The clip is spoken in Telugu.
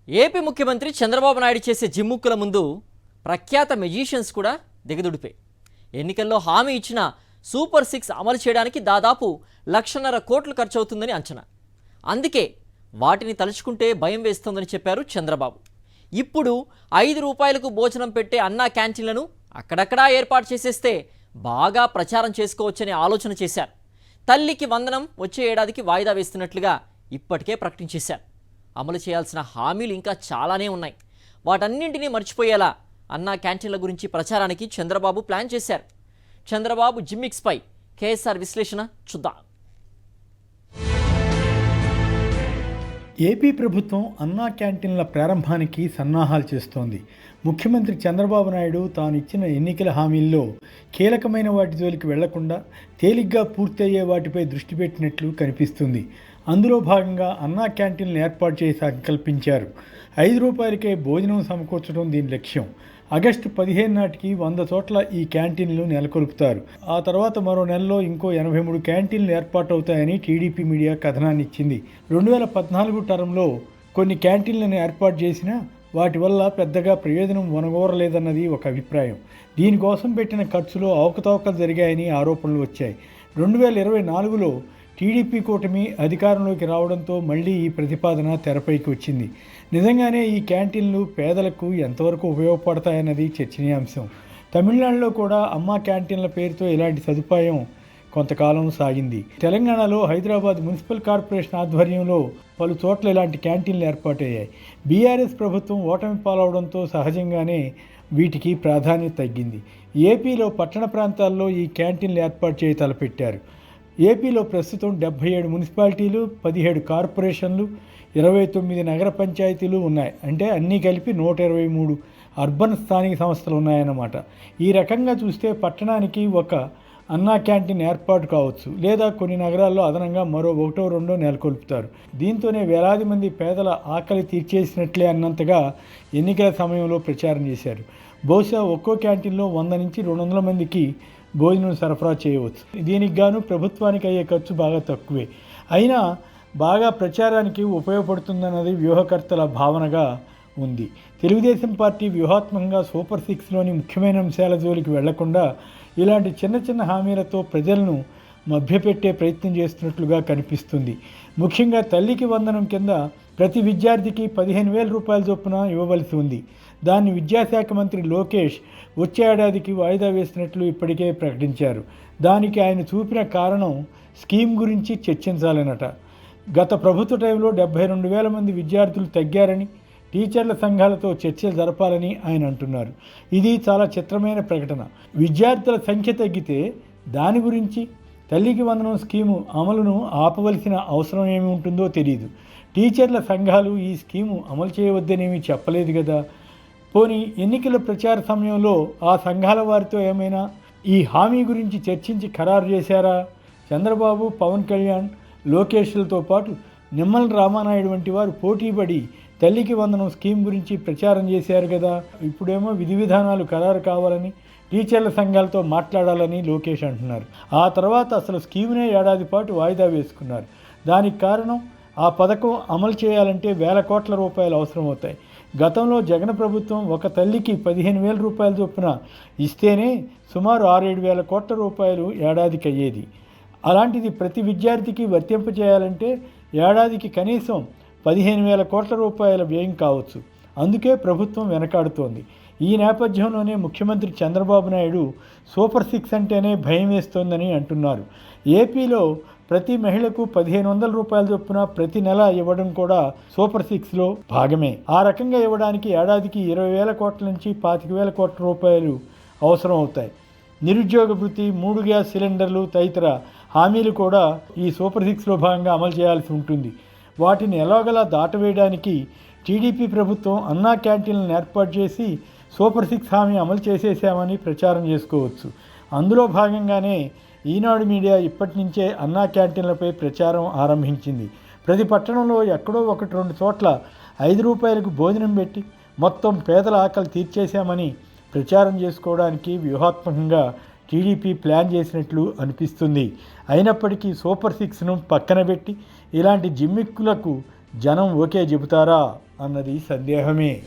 ఏపీ ముఖ్యమంత్రి చంద్రబాబు నాయుడు చేసే జిమ్ముక్కుల ముందు ప్రఖ్యాత మెజిషియన్స్ కూడా దిగదుడిపే. ఎన్నికల్లో హామీ ఇచ్చిన సూపర్ 6 అమలు చేయడానికి దాదాపు 1.5 కోట్లు ఖర్చవుతుందని అంచనా. అందుకే వాటిని తలుచుకుంటే భయం వేస్తోందని చెప్పారు చంద్రబాబు. ఇప్పుడు 5 రూపాయలకు భోజనం పెట్టే అన్నా క్యాంటీన్లను అక్కడక్కడా ఏర్పాటు చేసేస్తే బాగా ప్రచారం చేసుకోవచ్చనే ఆలోచన చేశారు. తల్లికి వందనం వచ్చే ఏడాదికి వాయిదా వేస్తున్నట్లుగా ఇప్పటికే ప్రకటించేశారు. అమలు చేయాల్సిన హామీలు ఇంకా చాలానే ఉన్నాయి. వాటన్నింటినీ మర్చిపోయేలా అన్నా క్యాంటీన్ల గురించి ప్రచారానికి చంద్రబాబు ప్లాన్ చేశారు. చంద్రబాబు జిమ్మిక్స్పై కేఎస్ఆర్ విశ్లేషణ చూద్దాం. ఏపీ ప్రభుత్వం అన్నా క్యాంటీన్ల ప్రారంభానికి సన్నాహాలు చేస్తోంది. ముఖ్యమంత్రి చంద్రబాబు నాయుడు తాను ఇచ్చిన ఎన్నికల హామీల్లో కీలకమైన వాటి జోలికి వెళ్లకుండా తేలిగ్గా పూర్తయ్యే వాటిపై దృష్టి పెట్టినట్లు కనిపిస్తుంది. అందులో భాగంగా అన్నా క్యాంటీన్లు ఏర్పాటు చేసి సంకల్పించారు. 5 రూపాయలకే భోజనం సమకూర్చడం దీని లక్ష్యం. ఆగస్టు 15 నాటికి 100 చోట్ల ఈ క్యాంటీన్లు నెలకొల్పుతారు. ఆ తర్వాత మరో నెలలో ఇంకో 83 క్యాంటీన్లు ఏర్పాటవుతాయని టీడీపీ మీడియా కథనాన్ని ఇచ్చింది. 2014 టర్మ్లో కొన్ని క్యాంటీన్లను ఏర్పాటు చేసినా వాటి వల్ల పెద్దగా ప్రయోజనం వనగోరలేదన్నది ఒక అభిప్రాయం. దీనికోసం పెట్టిన ఖర్చులో అవకతవకలు జరిగాయని ఆరోపణలు వచ్చాయి. 2024లో టీడీపీ కూటమి అధికారంలోకి రావడంతో మళ్లీ ఈ ప్రతిపాదన తెరపైకి వచ్చింది. నిజంగానే ఈ క్యాంటీన్లు పేదలకు ఎంతవరకు ఉపయోగపడతాయన్నది చర్చనీయాంశం. తమిళనాడులో కూడా అమ్మా క్యాంటీన్ల పేరుతో ఇలాంటి సదుపాయం కొంతకాలం సాగింది. తెలంగాణలో హైదరాబాద్ మున్సిపల్ కార్పొరేషన్ ఆధ్వర్యంలో పలు చోట్ల ఇలాంటి క్యాంటీన్లు ఏర్పాటయ్యాయి. బీఆర్ఎస్ ప్రభుత్వం ఓటమి పాలవడంతో సహజంగానే వీటికి ప్రాధాన్యత తగ్గింది. ఏపీలో పట్టణ ప్రాంతాల్లో ఈ క్యాంటీన్లు ఏర్పాటు చేయ తలపెట్టారు. ఏపీలో ప్రస్తుతం 77 మున్సిపాలిటీలు, 17 కార్పొరేషన్లు, 29 నగర పంచాయతీలు ఉన్నాయి. అంటే అన్నీ కలిపి 123 అర్బన్ స్థానిక సంస్థలు ఉన్నాయన్నమాట. ఈ రకంగా చూస్తే పట్టణానికి ఒక అన్నా క్యాంటీన్ ఏర్పాటు కావచ్చు, లేదా కొన్ని నగరాల్లో అదనంగా మరో 1-2 నెలకొల్పుతారు. దీంతోనే వేలాది మంది పేదల ఆకలి తీర్చేసినట్లే అన్నంతగా ఎన్నికల సమయంలో ప్రచారం చేశారు. బహుశా ఒక్కో క్యాంటీన్లో 100 నుంచి 200 మందికి భోజనం సరఫరా చేయవచ్చు. దీనికి గాను ప్రభుత్వానికి అయ్యే ఖర్చు బాగా తక్కువే. అయినా బాగా ప్రచారానికి ఉపయోగపడుతుందన్నది వ్యూహకర్తల భావనగా ఉంది. తెలుగుదేశం పార్టీ వ్యూహాత్మకంగా సూపర్ 6లోని ముఖ్యమైన అంశాల జోలికి వెళ్లకుండా ఇలాంటి చిన్న చిన్న హామీలతో ప్రజలను మభ్యపెట్టే ప్రయత్నం చేస్తున్నట్లుగా కనిపిస్తుంది. ముఖ్యంగా తల్లికి వందనం కింద ప్రతి విద్యార్థికి 15,000 రూపాయల చొప్పున ఇవ్వవలసి ఉంది. దాన్ని విద్యాశాఖ మంత్రి లోకేష్ వచ్చే ఏడాదికి వాయిదా వేసినట్లు ఇప్పటికే ప్రకటించారు. దానికి ఆయన చూపిన కారణం స్కీమ్ గురించి చర్చించాలనట. గత ప్రభుత్వ టైంలో 72,000 మంది విద్యార్థులు తగ్గారని, టీచర్ల సంఘాలతో చర్చలు జరపాలని ఆయన అంటున్నారు. ఇది చాలా చిత్రమైన ప్రకటన. విద్యార్థుల సంఖ్య తగ్గితే దాని గురించి తల్లికి వందనం స్కీము అమలును ఆపవలసిన అవసరం ఏమి ఉంటుందో తెలియదు. టీచర్ల సంఘాలు ఈ స్కీము అమలు చేయవద్దనేమి చెప్పలేదు కదా. పోనీ ఎన్నికల ప్రచార సమయంలో ఆ సంఘాల వారితో ఏమైనా ఈ హామీ గురించి చర్చించి ఖరారు చేశారా? చంద్రబాబు, పవన్ కళ్యాణ్, లోకేష్లతో పాటు నిమ్మల రామానాయుడు వంటి వారు పోటీపడి తల్లికి వందనం స్కీమ్ గురించి ప్రచారం చేశారు కదా. ఇప్పుడేమో విధి విధానాలు ఖరారు కావాలని, టీచర్ల సంఘాలతో మాట్లాడాలని లోకేష్ అంటున్నారు. ఆ తర్వాత అసలు స్కీమ్నే ఏడాది పాటు వాయిదా వేసుకున్నారు. దానికి కారణం ఆ పథకం అమలు చేయాలంటే వేల కోట్ల రూపాయలు అవసరమవుతాయి. గతంలో జగన్ ప్రభుత్వం ఒక తల్లికి 15,000 రూపాయల చొప్పున ఇస్తేనే సుమారు 6-7 వేల కోట్ల రూపాయలు ఏడాదికి అయ్యేది. అలాంటిది ప్రతి విద్యార్థికి వర్తింపజేయాలంటే ఏడాదికి కనీసం 15,000 కోట్ల రూపాయల వ్యయం కావచ్చు. అందుకే ప్రభుత్వం వెనకాడుతోంది. ఈ నేపథ్యంలోనే ముఖ్యమంత్రి చంద్రబాబు నాయుడు సూపర్ 6 అంటేనే భయం వేస్తోందని అంటున్నారు. ఏపీలో ప్రతి మహిళకు 1,500 రూపాయల చొప్పున ప్రతి నెల ఇవ్వడం కూడా సూపర్ 6లో భాగమే. ఆ రకంగా ఇవ్వడానికి ఏడాదికి 20,000 కోట్ల నుంచి 25,000 కోట్ల రూపాయలు అవసరం అవుతాయి. నిరుద్యోగ భృతి, 3 గ్యాస్ సిలిండర్లు తదితర హామీలు కూడా ఈ సూపర్ 6లో భాగంగా అమలు చేయాల్సి ఉంటుంది. వాటిని ఎలాగలా దాటవేయడానికి టీడీపీ ప్రభుత్వం అన్నా క్యాంటీన్లను ఏర్పాటు చేసి సూపర్ 6 హామీ అమలు చేసేసామని ప్రచారం చేసుకోవచ్చు. అందులో భాగంగానే ఈనాడు మీడియా ఇప్పటి నుంచే అన్నా క్యాంటీన్లపై ప్రచారం ఆరంభించింది. ప్రతి పట్టణంలో ఎక్కడో 1-2 చోట్ల 5 రూపాయలకు భోజనం పెట్టి మొత్తం పేదల ఆకలి తీర్చేశామని ప్రచారం చేసుకోవడానికి వ్యూహాత్మకంగా టీడీపీ ప్లాన్ చేసినట్లు అనిపిస్తుంది. అయినప్పటికీ సూపర్ 6ను పక్కన పెట్టి ఇలాంటి జిమ్మిక్కులకు జనం ఓకే చెబుతారా? అన్నది సందేహమే.